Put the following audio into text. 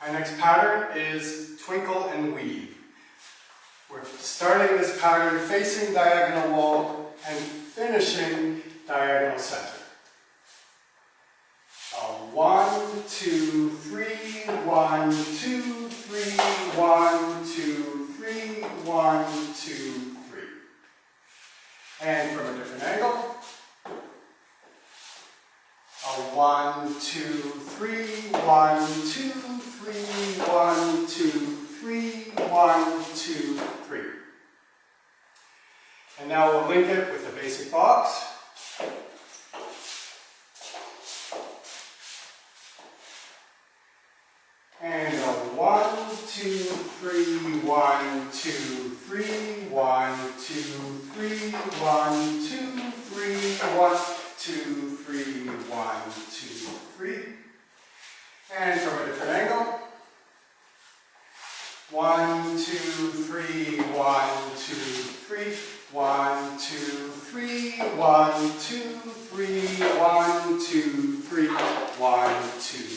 Our next pattern is Twinkle and Weave. We're starting this pattern facing diagonal wall and finishing diagonal center. 1, 2, 3, 1, 2, 3, 1, 2, 3, 1, 2, 3. And from a different angle. 1, 2, 3, 1, 2, 3, 1, 2, 3, 1, 2, 3. And now we'll link it with a basic box. And 1, 2, 3, 1, 2, 3, 1, 2, 3, 1, 2, 3, 1, 2, 3, 1, 2, 3. And from a different angle. 1, 2, 3, 1, 2, 3, 1, 2, 3, 1, 2, 3, 1, 2, 3, 1, 2,